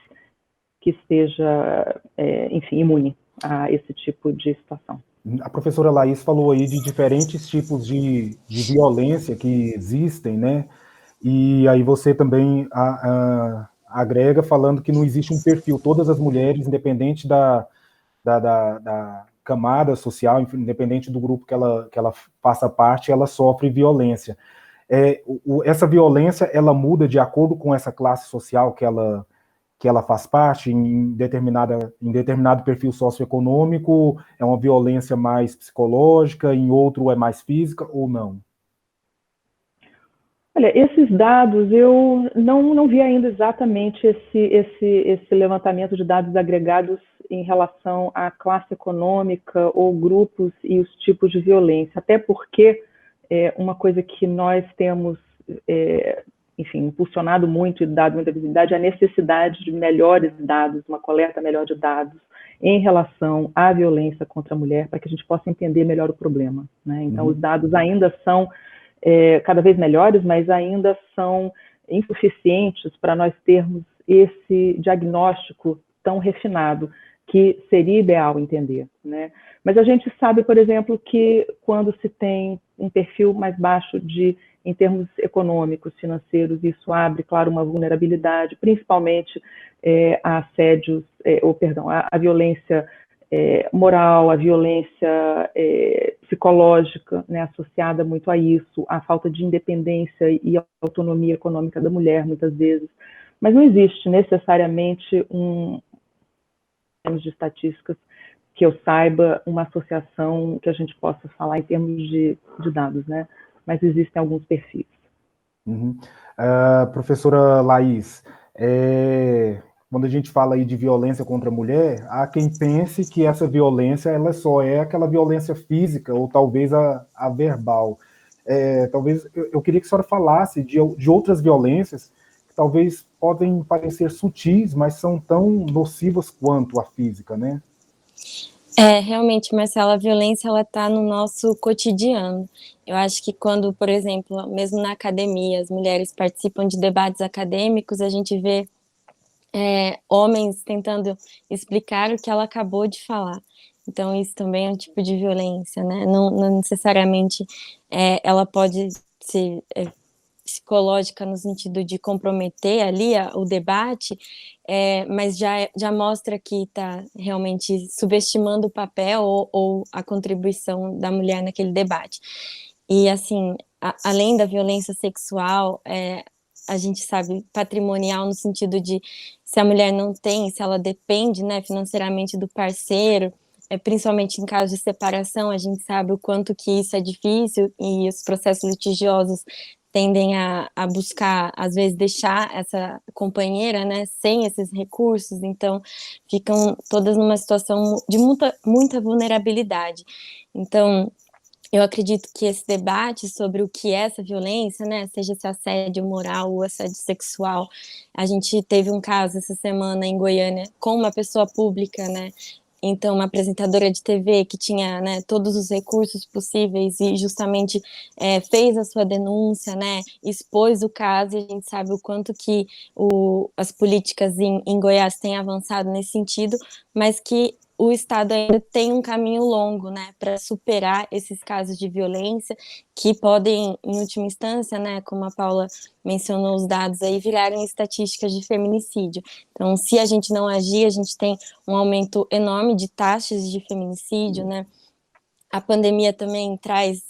que esteja, enfim, imune a esse tipo de situação. A professora Laís falou aí de diferentes tipos de violência que existem, né? E aí você também agrega falando que não existe um perfil. Todas as mulheres, independente da camada social, independente do grupo que ela faça parte, ela sofre violência. Essa violência, ela muda de acordo com essa classe social que ela faz parte, em determinado perfil socioeconômico, é uma violência mais psicológica, em outro é mais física, ou não? Olha, esses dados, eu não vi ainda exatamente esse levantamento de dados agregados em relação à classe econômica ou grupos e os tipos de violência, até porque uma coisa que nós temos, enfim, impulsionado muito e dado muita visibilidade é a necessidade de melhores dados, uma coleta melhor de dados em relação à violência contra a mulher, para que a gente possa entender melhor o problema, né? Então, os dados ainda são cada vez melhores, mas ainda são insuficientes para nós termos esse diagnóstico tão refinado, que seria ideal entender, né? Mas a gente sabe, por exemplo, que quando se tem um perfil mais baixo em termos econômicos, financeiros, isso abre, claro, uma vulnerabilidade, principalmente a assédios, a violência moral, a violência psicológica, né, associada muito a isso, a falta de independência e autonomia econômica da mulher, muitas vezes. Mas não existe necessariamente em termos de estatísticas, que eu saiba, uma associação que a gente possa falar em termos de dados, né? Mas existem alguns perfis. Professora Laís, quando a gente fala aí de violência contra a mulher, há quem pense que essa violência ela só é aquela violência física ou talvez a verbal. Talvez eu queria que a senhora falasse de outras violências que talvez podem parecer sutis, mas são tão nocivas quanto a física, né? Realmente, Marcela, a violência ela está no nosso cotidiano. Eu acho que quando, por exemplo, mesmo na academia, as mulheres participam de debates acadêmicos, a gente vê homens tentando explicar o que ela acabou de falar. Então, isso também é um tipo de violência, né? Não necessariamente ela pode ser psicológica no sentido de comprometer ali o debate, mas já mostra que está realmente subestimando o papel ou a contribuição da mulher naquele debate. E, assim, além da violência sexual, a gente sabe, patrimonial no sentido de se a mulher não tem, se ela depende, né, financeiramente do parceiro, principalmente em caso de separação, a gente sabe o quanto que isso é difícil e os processos litigiosos tendem a buscar, às vezes, deixar essa companheira, né, sem esses recursos, então ficam todas numa situação de muita vulnerabilidade. Então, eu acredito que esse debate sobre o que é essa violência, né, seja esse assédio moral ou assédio sexual, a gente teve um caso essa semana em Goiânia com uma pessoa pública, né, então uma apresentadora de TV que tinha, né, todos os recursos possíveis e justamente fez a sua denúncia, né, expôs o caso, e a gente sabe o quanto que as políticas em Goiás têm avançado nesse sentido, mas que o Estado ainda tem um caminho longo, né, para superar esses casos de violência que podem, em última instância, né, como a Paula mencionou os dados aí, virarem estatísticas de feminicídio. Então, se a gente não agir, a gente tem um aumento enorme de taxas de feminicídio, né. A pandemia também traz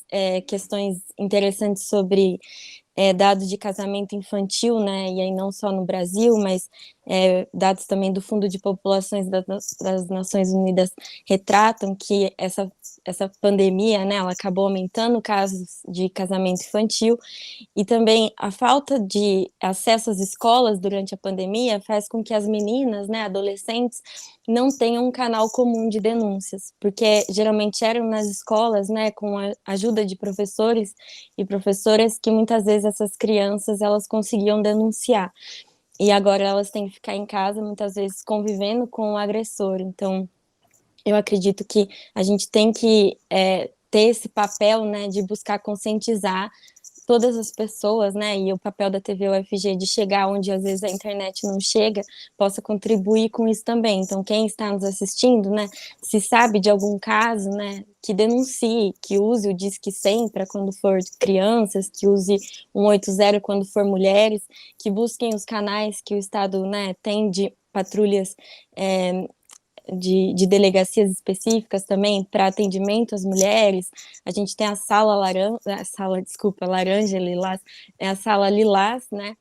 questões interessantes sobre dados de casamento infantil, né, e aí não só no Brasil, mas dados também do Fundo de Populações das Nações Unidas retratam que essa pandemia, né, ela acabou aumentando casos de casamento infantil, e também a falta de acesso às escolas durante a pandemia faz com que as meninas, né, adolescentes, não tenham um canal comum de denúncias, porque geralmente eram nas escolas, né, com a ajuda de professores e professoras, que muitas vezes essas crianças elas conseguiam denunciar. E agora elas têm que ficar em casa, muitas vezes convivendo com o agressor. Então, eu acredito que a gente tem que ter esse papel, né, de buscar conscientizar todas as pessoas, né, e o papel da TV UFG de chegar onde às vezes a internet não chega, possa contribuir com isso também. Então, quem está nos assistindo, né, se sabe de algum caso, né, que denuncie, que use o Disque 100 para quando for crianças, que use 180 quando for mulheres, que busquem os canais que o Estado, né, tem de patrulhas de delegacias específicas também para atendimento às mulheres. A gente tem a sala laranja, lilás, a sala lilás, né,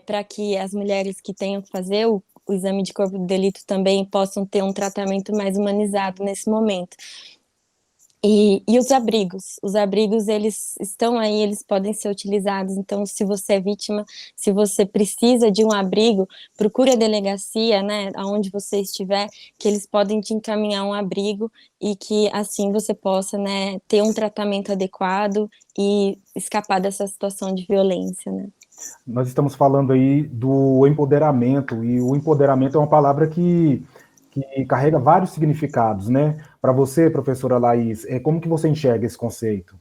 para que as mulheres que tenham que fazer o exame de corpo de delito também possam ter um tratamento mais humanizado nesse momento. E os abrigos, eles estão aí, eles podem ser utilizados. Então, se você é vítima, se você precisa de um abrigo, procure a delegacia, né, aonde você estiver, que eles podem te encaminhar um abrigo e que assim você possa, né, ter um tratamento adequado e escapar dessa situação de violência, né. Nós estamos falando aí do empoderamento, e o empoderamento é uma palavra que carrega vários significados, né? Para você, professora Laís, como que você enxerga esse conceito?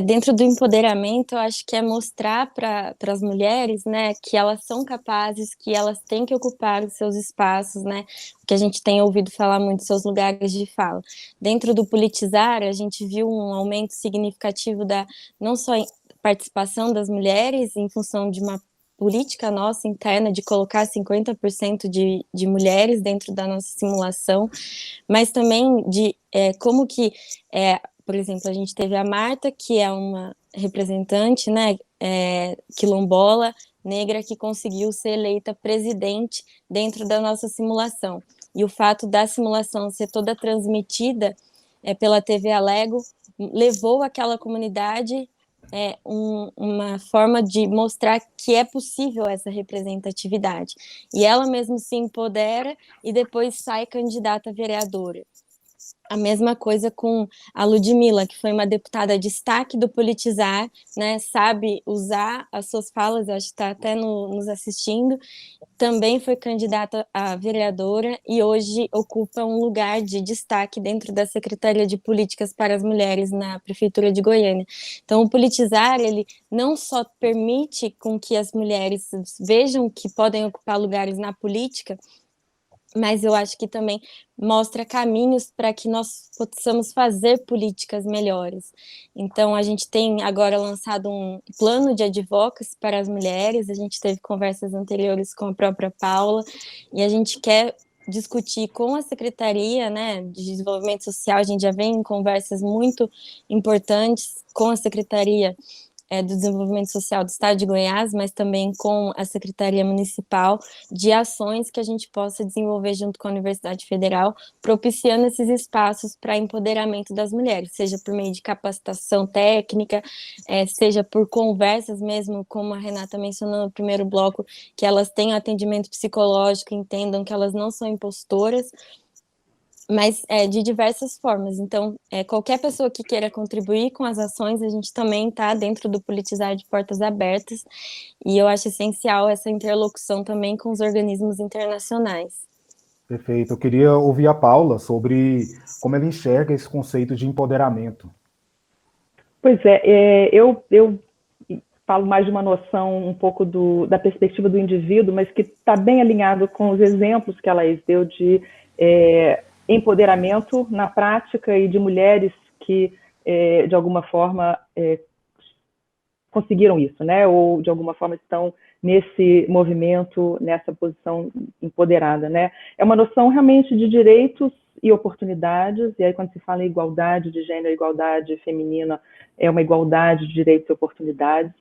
Dentro do empoderamento, eu acho que é mostrar para as mulheres, né, que elas são capazes, que elas têm que ocupar os seus espaços, né, que a gente tem ouvido falar muito, seus lugares de fala. Dentro do politizar, a gente viu um aumento significativo não só participação das mulheres em função de uma política nossa interna de colocar 50% de mulheres dentro da nossa simulação, mas também de como que, por exemplo, a gente teve a Marta, que é uma representante, né, quilombola, negra, que conseguiu ser eleita presidente dentro da nossa simulação. E o fato da simulação ser toda transmitida pela TV Alego levou aquela comunidade uma forma de mostrar que é possível essa representatividade. E ela mesma se empodera e depois sai candidata a vereadora. A mesma coisa com a Ludmilla, que foi uma deputada destaque do politizar, né, sabe usar as suas falas, acho que está até nos assistindo, também foi candidata a vereadora e hoje ocupa um lugar de destaque dentro da Secretaria de Políticas para as Mulheres na Prefeitura de Goiânia. Então, o politizar, ele não só permite com que as mulheres vejam que podem ocupar lugares na política, mas eu acho que também mostra caminhos para que nós possamos fazer políticas melhores. Então, a gente tem agora lançado um plano de advocacy para as mulheres, a gente teve conversas anteriores com a própria Paula, e a gente quer discutir com a Secretaria, né, de Desenvolvimento Social, a gente já vem em conversas muito importantes com a Secretaria do Desenvolvimento Social do Estado de Goiás, mas também com a Secretaria Municipal, de ações que a gente possa desenvolver junto com a Universidade Federal, propiciando esses espaços para empoderamento das mulheres, seja por meio de capacitação técnica, seja por conversas mesmo, como a Renata mencionou no primeiro bloco, que elas tenham atendimento psicológico, entendam que elas não são impostoras, mas de diversas formas. Então, qualquer pessoa que queira contribuir com as ações, a gente também está dentro do Politizar de Portas Abertas, e eu acho essencial essa interlocução também com os organismos internacionais. Perfeito. Eu queria ouvir a Paula sobre como ela enxerga esse conceito de empoderamento. Pois eu falo mais de uma noção um pouco da perspectiva do indivíduo, mas que está bem alinhado com os exemplos que a Laís deu de empoderamento na prática e de mulheres que, de alguma forma, conseguiram isso, né? Ou, de alguma forma, estão nesse movimento, nessa posição empoderada, né? É uma noção realmente de direitos e oportunidades, e aí quando se fala em igualdade de gênero, igualdade feminina, é uma igualdade de direitos e oportunidades,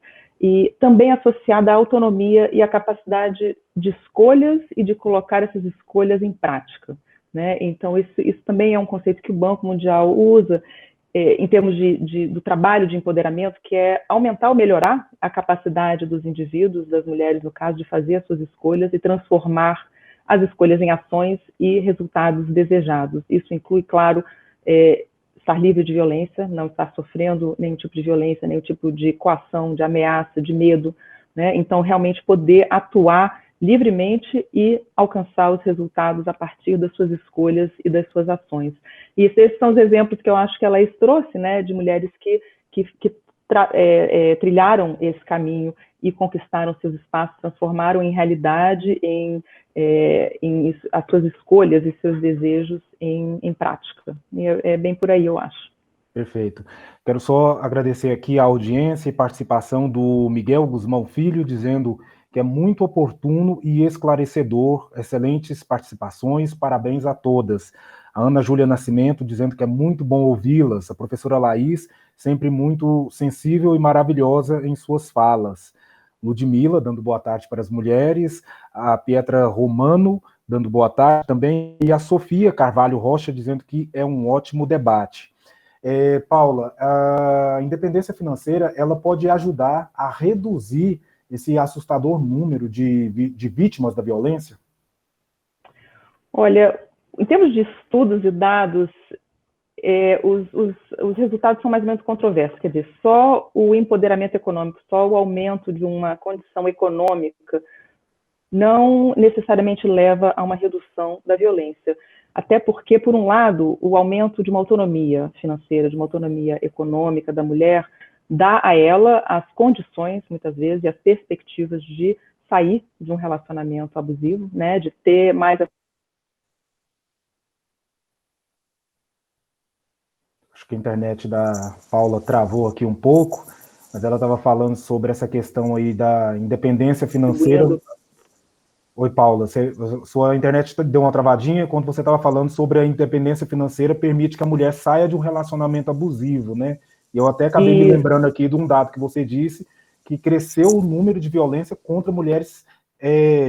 e também associada à autonomia e à capacidade de escolhas e de colocar essas escolhas em prática, né? Então, isso também é um conceito que o Banco Mundial usa em termos do trabalho de empoderamento, que é aumentar ou melhorar a capacidade dos indivíduos, das mulheres, no caso, de fazer as suas escolhas e transformar as escolhas em ações e resultados desejados. Isso inclui, claro, estar livre de violência, não estar sofrendo nenhum tipo de violência, nenhum tipo de coação, de ameaça, de medo, né? Então, realmente poder atuar livremente e alcançar os resultados a partir das suas escolhas e das suas ações. E esses são os exemplos que eu acho que a Laís trouxe, né, de mulheres que trilharam esse caminho e conquistaram seus espaços, transformaram em realidade, em as suas escolhas e seus desejos em prática. E é bem por aí, eu acho. Perfeito. Quero só agradecer aqui a audiência e participação do Miguel Guzmão Filho, dizendo que é muito oportuno e esclarecedor, excelentes participações, parabéns a todas. A Ana Júlia Nascimento, dizendo que é muito bom ouvi-las. A professora Laís, sempre muito sensível e maravilhosa em suas falas. Ludmila, dando boa tarde para as mulheres. A Pietra Romano, dando boa tarde também. E a Sofia Carvalho Rocha, dizendo que é um ótimo debate. Paula, a independência financeira, ela pode ajudar a reduzir esse assustador número de vítimas da violência? Olha, em termos de estudos e dados, os resultados são mais ou menos controversos. Quer dizer, só o empoderamento econômico, só o aumento de uma condição econômica não necessariamente leva a uma redução da violência. Até porque, por um lado, o aumento de uma autonomia financeira, de uma autonomia econômica da mulher, dá a ela as condições, muitas vezes, e as perspectivas de sair de um relacionamento abusivo, né, de ter mais... Acho que a internet da Paula travou aqui um pouco, mas ela estava falando sobre essa questão aí da independência financeira. Oi, Paula, sua internet deu uma travadinha quando você estava falando sobre a independência financeira permite que a mulher saia de um relacionamento abusivo, né? E eu até acabei me lembrando aqui de um dado que você disse, que cresceu o número de violência contra mulheres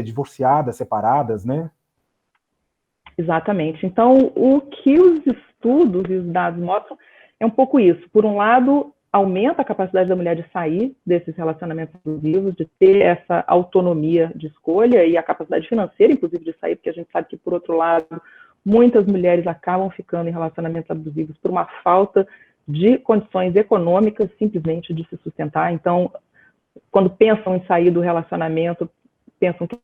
divorciadas, separadas, né? Exatamente. Então, o que os estudos e os dados mostram é um pouco isso. Por um lado, aumenta a capacidade da mulher de sair desses relacionamentos abusivos, de ter essa autonomia de escolha e a capacidade financeira, inclusive, de sair, porque a gente sabe que, por outro lado, muitas mulheres acabam ficando em relacionamentos abusivos por uma falta de condições econômicas, simplesmente, de se sustentar. Então, quando pensam em sair do relacionamento, pensam que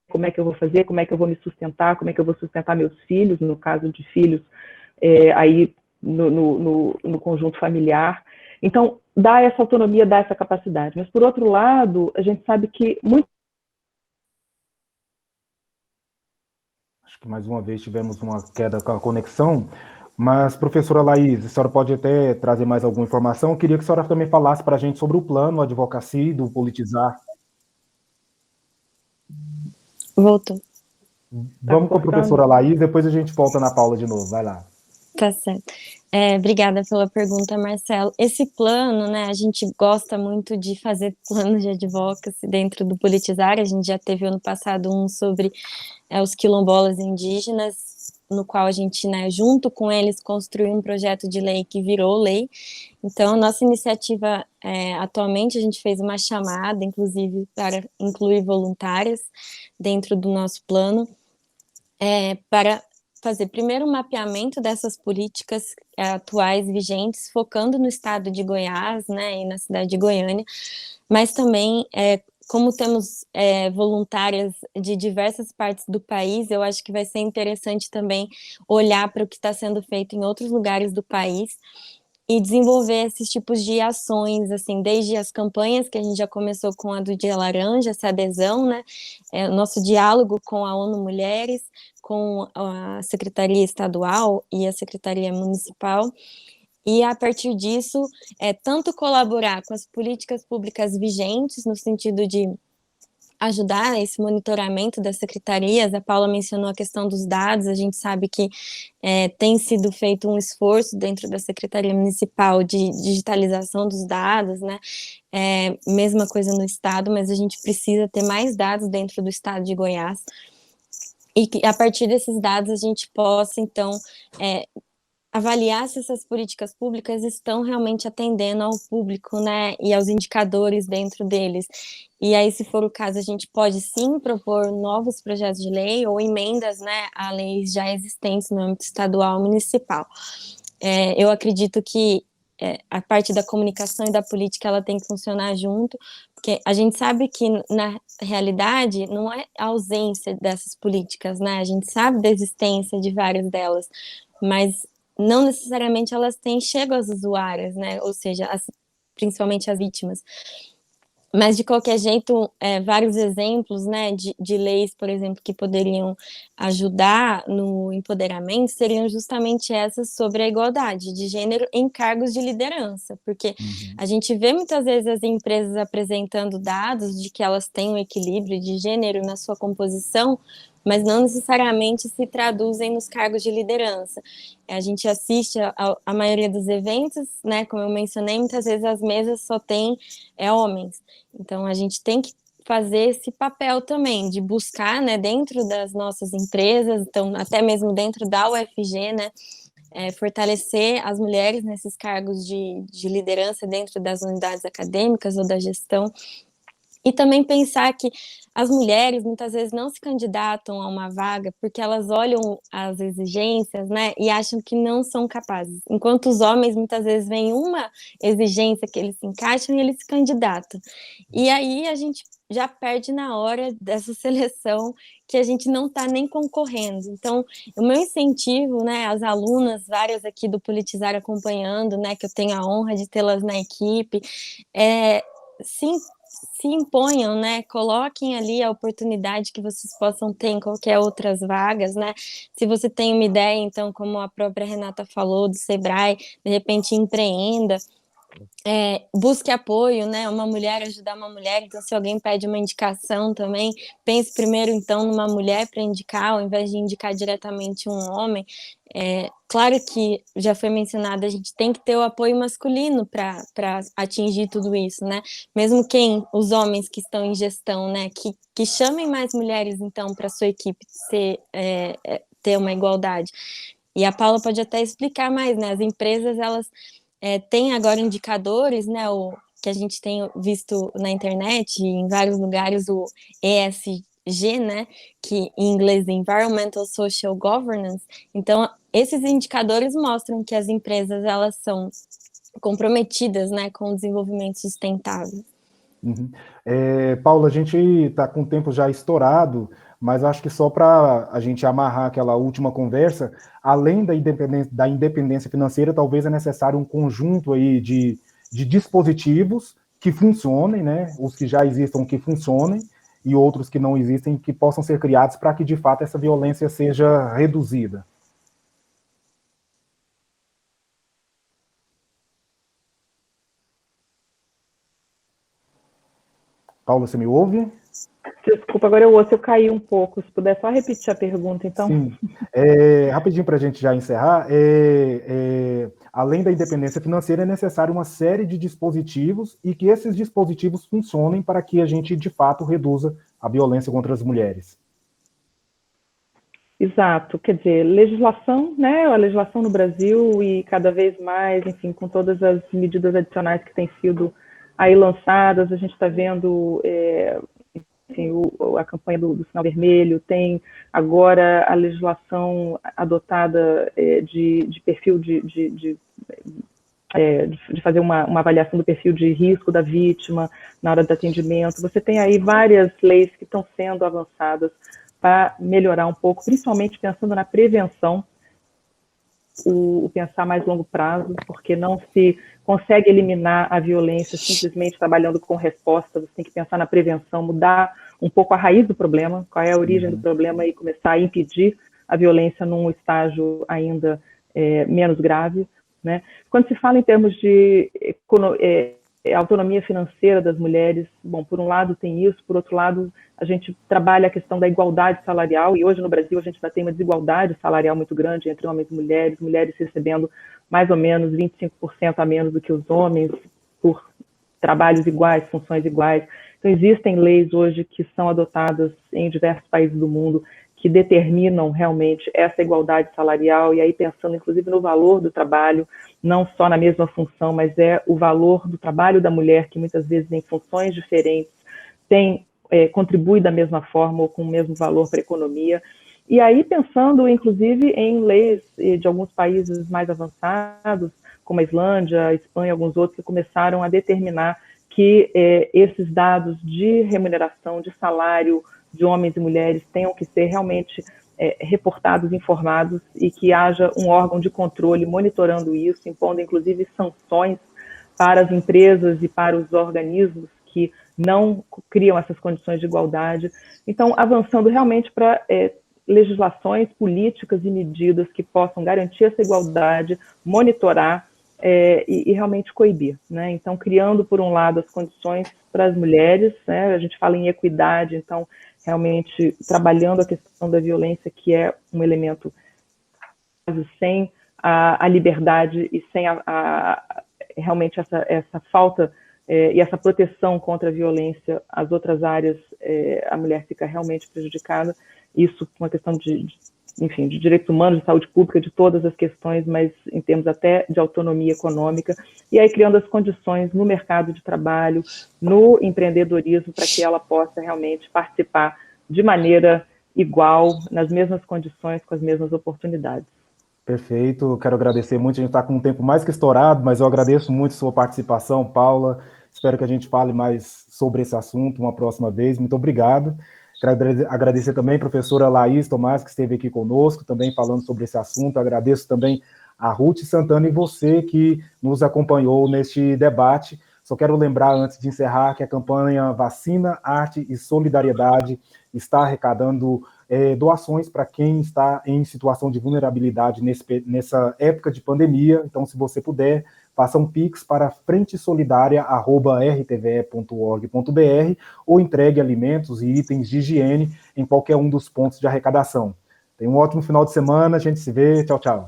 como é que eu vou fazer, como é que eu vou me sustentar, como é que eu vou sustentar meus filhos, no caso de filhos, aí no conjunto familiar. Então, dá essa autonomia, dá essa capacidade. Mas, por outro lado, a gente sabe que muito... Acho que mais uma vez tivemos uma queda com a conexão, mas, professora Laís, a senhora pode até trazer mais alguma informação. Eu queria que a senhora também falasse para a gente sobre o plano Advocacy, do Politizar. Voltou. Vamos com a professora Laís, depois a gente volta na Paula de novo. Vai lá. Tá certo. Obrigada pela pergunta, Marcelo. Esse plano, né, a gente gosta muito de fazer planos de advocacy dentro do Politizar. A gente já teve ano passado um sobre os quilombolas indígenas, no qual a gente, né, junto com eles, construiu um projeto de lei que virou lei. Então, a nossa iniciativa, atualmente, a gente fez uma chamada, inclusive, para incluir voluntárias dentro do nosso plano, para fazer primeiro um mapeamento dessas políticas atuais vigentes, focando no estado de Goiás, né, e na cidade de Goiânia, mas também, como temos voluntárias de diversas partes do país, eu acho que vai ser interessante também olhar para o que está sendo feito em outros lugares do país e desenvolver esses tipos de ações, assim, desde as campanhas que a gente já começou com a do Dia Laranja, essa adesão, né, o nosso diálogo com a ONU Mulheres, com a Secretaria Estadual e a Secretaria Municipal, e a partir disso, tanto colaborar com as políticas públicas vigentes, no sentido de ajudar esse monitoramento das secretarias. A Paula mencionou a questão dos dados, a gente sabe que tem sido feito um esforço dentro da Secretaria Municipal de digitalização dos dados, né? Mesma coisa no Estado, mas a gente precisa ter mais dados dentro do Estado de Goiás, e que a partir desses dados a gente possa, então, avaliar se essas políticas públicas estão realmente atendendo ao público, né, e aos indicadores dentro deles. E aí, se for o caso, a gente pode sim propor novos projetos de lei ou emendas, né, a leis já existentes no âmbito estadual e municipal. Eu acredito que a parte da comunicação e da política, ela tem que funcionar junto, porque a gente sabe que, na realidade, não é a ausência dessas políticas, né, a gente sabe da existência de várias delas, mas não necessariamente elas chegam às usuárias, né, ou seja, principalmente as vítimas. Mas, de qualquer jeito, vários exemplos, né, de leis, por exemplo, que poderiam ajudar no empoderamento seriam justamente essas sobre a igualdade de gênero em cargos de liderança, porque a gente vê muitas vezes as empresas apresentando dados de que elas têm um equilíbrio de gênero na sua composição, mas não necessariamente se traduzem nos cargos de liderança. A gente assiste a maioria dos eventos, né, como eu mencionei, muitas vezes as mesas só tem homens. Então, a gente tem que fazer esse papel também, de buscar, né, dentro das nossas empresas, então, até mesmo dentro da UFG, né, fortalecer as mulheres nesses cargos de liderança dentro das unidades acadêmicas ou da gestão. E também pensar que as mulheres muitas vezes não se candidatam a uma vaga porque elas olham as exigências, né, e acham que não são capazes. Enquanto os homens muitas vezes veem uma exigência que eles se encaixam e eles se candidatam. E aí a gente já perde na hora dessa seleção que a gente não está nem concorrendo. Então, o meu incentivo, né, as alunas, várias aqui do Politizar acompanhando, né, que eu tenho a honra de tê-las na equipe, se imponham, né, coloquem ali a oportunidade que vocês possam ter em qualquer outras vagas, né, se você tem uma ideia, então, como a própria Renata falou, do Sebrae, de repente empreenda, busque apoio, né, uma mulher ajudar uma mulher, então se alguém pede uma indicação também, pense primeiro, então, numa mulher para indicar, ao invés de indicar diretamente um homem. Claro que já foi mencionado, a gente tem que ter o apoio masculino para atingir tudo isso, né? Mesmo os homens que estão em gestão, né? Que chamem mais mulheres, então, para sua equipe ter uma igualdade. E a Paula pode até explicar mais, né? As empresas, elas têm agora indicadores, né? Que a gente tem visto na internet, em vários lugares, o ESG, né, que em inglês é Environmental Social Governance. Então, esses indicadores mostram que as empresas, elas são comprometidas, né, com o desenvolvimento sustentável. Paula, a gente está com o tempo já estourado, mas acho que só para a gente amarrar aquela última conversa, além da independência financeira, talvez é necessário um conjunto aí de dispositivos que funcionem, né, os que já existam que funcionem, e outros que não existem, que possam ser criados para que, de fato, essa violência seja reduzida. Paula, você me ouve? Desculpa, agora eu caí um pouco. Se puder só repetir a pergunta, então. Sim. Rapidinho para a gente já encerrar, além da independência financeira, é necessário uma série de dispositivos e que esses dispositivos funcionem para que a gente, de fato, reduza a violência contra as mulheres. Exato, quer dizer, legislação, né, a legislação no Brasil e cada vez mais, enfim, com todas as medidas adicionais que têm sido aí lançadas, a gente está vendo enfim, a campanha do Sinal Vermelho, tem agora a legislação adotada de perfil de fazer uma avaliação do perfil de risco da vítima na hora do atendimento. Você tem aí várias leis que estão sendo avançadas para melhorar um pouco, principalmente pensando na prevenção, o pensar mais longo prazo, porque não se consegue eliminar a violência simplesmente trabalhando com resposta, você tem que pensar na prevenção, mudar um pouco a raiz do problema, qual é a origem do problema e começar a impedir a violência num estágio ainda menos grave, né? Quando se fala em termos de a autonomia financeira das mulheres. Bom, por um lado tem isso, por outro lado a gente trabalha a questão da igualdade salarial, e hoje no Brasil a gente ainda tem uma desigualdade salarial muito grande entre homens e mulheres recebendo mais ou menos 25% a menos do que os homens por trabalhos iguais, funções iguais. Então existem leis hoje que são adotadas em diversos países do mundo que determinam realmente essa igualdade salarial, e aí pensando inclusive no valor do trabalho, não só na mesma função, mas é o valor do trabalho da mulher, que muitas vezes em funções diferentes contribui da mesma forma ou com o mesmo valor para a economia. E aí pensando inclusive em leis de alguns países mais avançados, como a Islândia, a Espanha, alguns outros, que começaram a determinar que esses dados de remuneração, de salário de homens e mulheres tenham que ser realmente reportados, informados, e que haja um órgão de controle monitorando isso, impondo inclusive sanções para as empresas e para os organismos que não criam essas condições de igualdade. Então, avançando realmente para legislações, políticas e medidas que possam garantir essa igualdade, monitorar e realmente coibir, né? Então, criando, por um lado, as condições para as mulheres, né? A gente fala em equidade, então, realmente trabalhando a questão da violência, que é um elemento sem a liberdade e sem realmente essa falta e essa proteção contra a violência, as outras áreas, a mulher fica realmente prejudicada. Isso uma questão enfim, de direitos humanos, de saúde pública, de todas as questões, mas em termos até de autonomia econômica, e aí criando as condições no mercado de trabalho, no empreendedorismo, para que ela possa realmente participar de maneira igual, nas mesmas condições, com as mesmas oportunidades. Perfeito, quero agradecer muito, a gente está com um tempo mais que estourado, mas eu agradeço muito a sua participação, Paula, espero que a gente fale mais sobre esse assunto uma próxima vez, muito obrigado. Quero agradecer também a professora Laís Tomás, que esteve aqui conosco, também falando sobre esse assunto. Agradeço também a Ruth Santana e você que nos acompanhou neste debate. Só quero lembrar, antes de encerrar, que a campanha Vacina, Arte e Solidariedade está arrecadando doações para quem está em situação de vulnerabilidade nessa época de pandemia. Então, se você puder, faça um Pix para frentesolidaria@rtve.org.br ou entregue alimentos e itens de higiene em qualquer um dos pontos de arrecadação. Tenha um ótimo final de semana, a gente se vê, tchau, tchau.